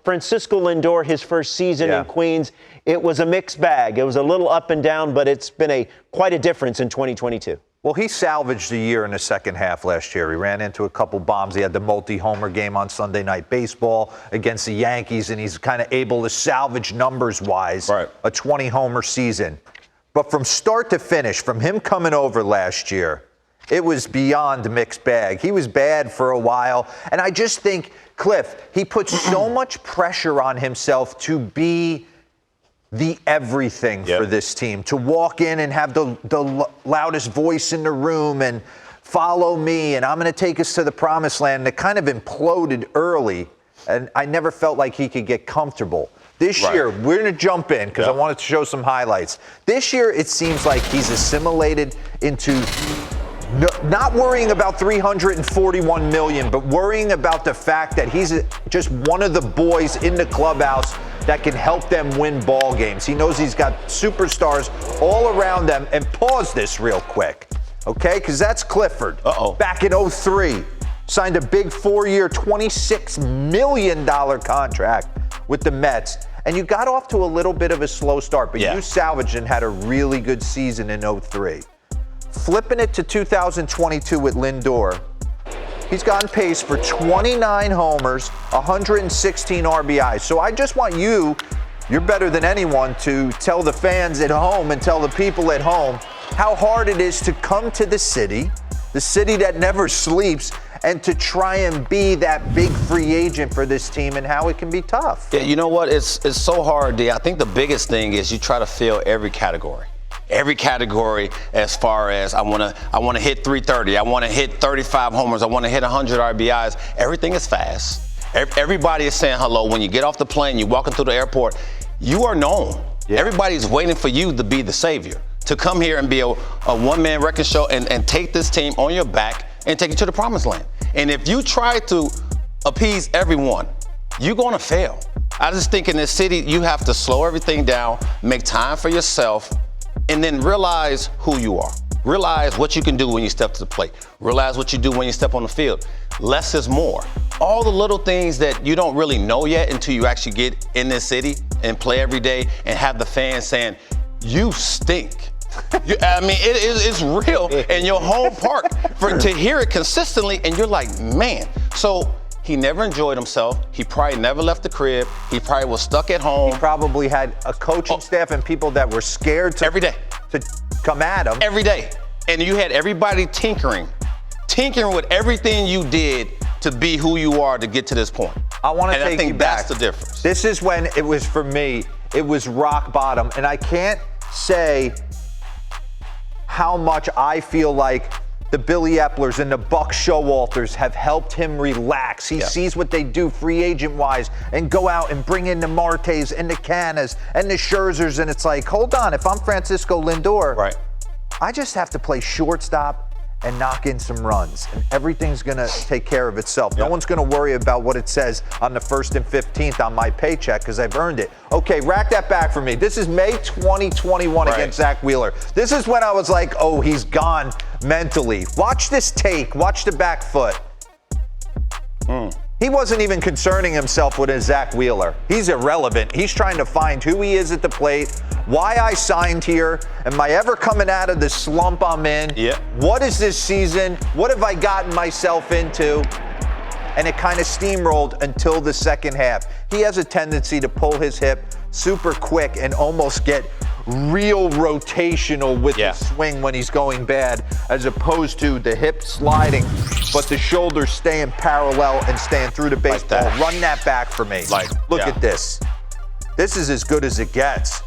Francisco Lindor, his first season in Queens, it was a mixed bag. It was a little up and down, but it's been quite a difference in 2022. Well, he salvaged the year in the second half last year. He ran into a couple bombs. He had the multi-homer game on Sunday Night Baseball against the Yankees, and he's kind of able to salvage numbers-wise a 20-homer season. But from start to finish, from him coming over last year, it was beyond mixed bag. He was bad for a while, and I just think, Cliff, he puts so much pressure on himself to be the everything for this team, to walk in and have the loudest voice in the room and follow me, and I'm going to take us to the promised land. And it kind of imploded early, and I never felt like he could get comfortable. This year, we're going to jump in because I wanted to show some highlights. This year, it seems like he's assimilated into not worrying about $341 million, but worrying about the fact that he's just one of the boys in the clubhouse that can help them win ball games. He knows he's got superstars all around them. And pause this real quick, okay? Because that's Clifford. Back in 2003, signed a big 4-year, $26 million contract with the Mets. And you got off to a little bit of a slow start, but you salvaged and had a really good season in 2003. Flipping it to 2022 with Lindor, he's gotten pace for 29 homers, 116 RBIs. So I just want you're better than anyone, to tell the fans at home and tell the people at home how hard it is to come to the city that never sleeps, and to try and be that big free agent for this team, and how it can be tough. Yeah, you know what? It's so hard, D. I think the biggest thing is you try to fill every category. Every category, as far as I want to hit 330, I want to hit 35 homers, I want to hit 100 RBIs. Everything is fast. Everybody is saying hello. When you get off the plane, you walking through the airport, you are known. Everybody's waiting for you to be the savior, to come here and be a one-man wrecking show and take this team on your back and take it to the promised land. And if you try to appease everyone, you're going to fail. I just think in this city, you have to slow everything down, make time for yourself, and then realize who you are. Realize what you can do when you step to the plate. Realize what you do when you step on the field. Less is more. All the little things that you don't really know yet until you actually get in this city and play every day and have the fans saying, you stink. I mean, it's real in your home park to hear it consistently, and you're like, man. So he never enjoyed himself. He probably never left the crib. He probably was stuck at home. He probably had a coaching staff and people that were scared to every day to come at him. Every day. And you had everybody tinkering with everything you did to be who you are to get to this point. I want to take you back. I think that's the difference. This is when it was, for me, it was rock bottom. And I can't say how much I feel like the Billy Eplers and the Buck Showalters have helped him relax. He sees what they do free agent-wise and go out and bring in the Martes and the Canas and the Scherzers, and it's like, hold on, if I'm Francisco Lindor, I just have to play shortstop and knock in some runs, and everything's going to take care of itself. No one's going to worry about what it says on the 1st and 15th on my paycheck because I've earned it. Okay, rack that back for me. This is May 2021 against Zach Wheeler. This is when I was like, oh, he's gone mentally. Watch this take. Watch the back foot. He wasn't even concerning himself with his Zach Wheeler. He's irrelevant. He's trying to find who he is at the plate, why I signed here, am I ever coming out of the slump I'm in? What is this season? What have I gotten myself into? And it kind of steamrolled until the second half. He has a tendency to pull his hip super quick and almost get real rotational with the swing when he's going bad, as opposed to the hip sliding, but the shoulders staying parallel and staying through the baseball. Like run that back for me. Look at this. This is as good as it gets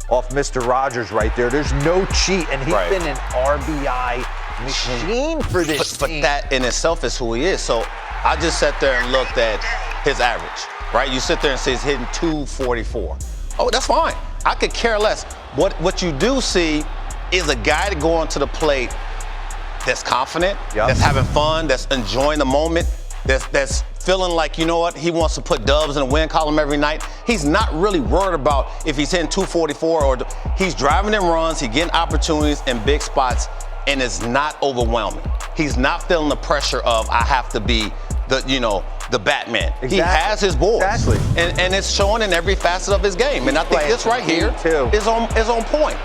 off Mr. Rogers right there. There's no cheat, and he's been an RBI machine for this team. But that in itself is who he is. So I just sat there and looked at his average, right? You sit there and say he's hitting 244. Oh, that's fine. I could care less. What you do see is a guy to go onto the plate that's confident, that's having fun, that's enjoying the moment, that's feeling like, you know what, he wants to put dubs in the win column every night. He's not really worried about if he's hitting 244 or he's driving in runs, he's getting opportunities in big spots, and it's not overwhelming. He's not feeling the pressure of I have to be the the Batman. Exactly. He has his boys. Exactly. And it's showing in every facet of his game. And I think this right here is on point.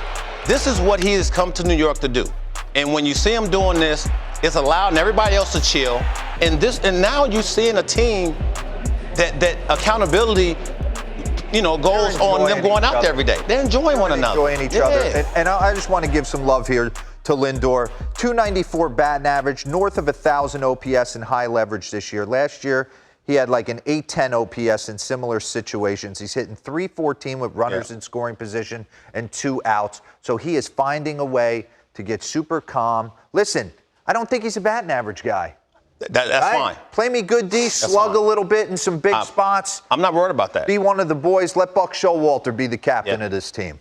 This is what he has come to New York to do. And when you see him doing this, it's allowing everybody else to chill. And now you're seeing a team that accountability, goes on them going out there every day. They're enjoying one another. Enjoying each other. And I just want to give some love here to Lindor. 294 batting average, north of 1,000 OPS in high leverage this year. Last year, he had like an 810 OPS in similar situations. He's hitting .314 with runners in scoring position and 2 outs. So he is finding a way to get super calm. Listen, I don't think he's a batting average guy. That's fine. Play me good D, slug a little bit in some big spots. I'm not worried about that. Be one of the boys. Let Buck Showalter be the captain of this team.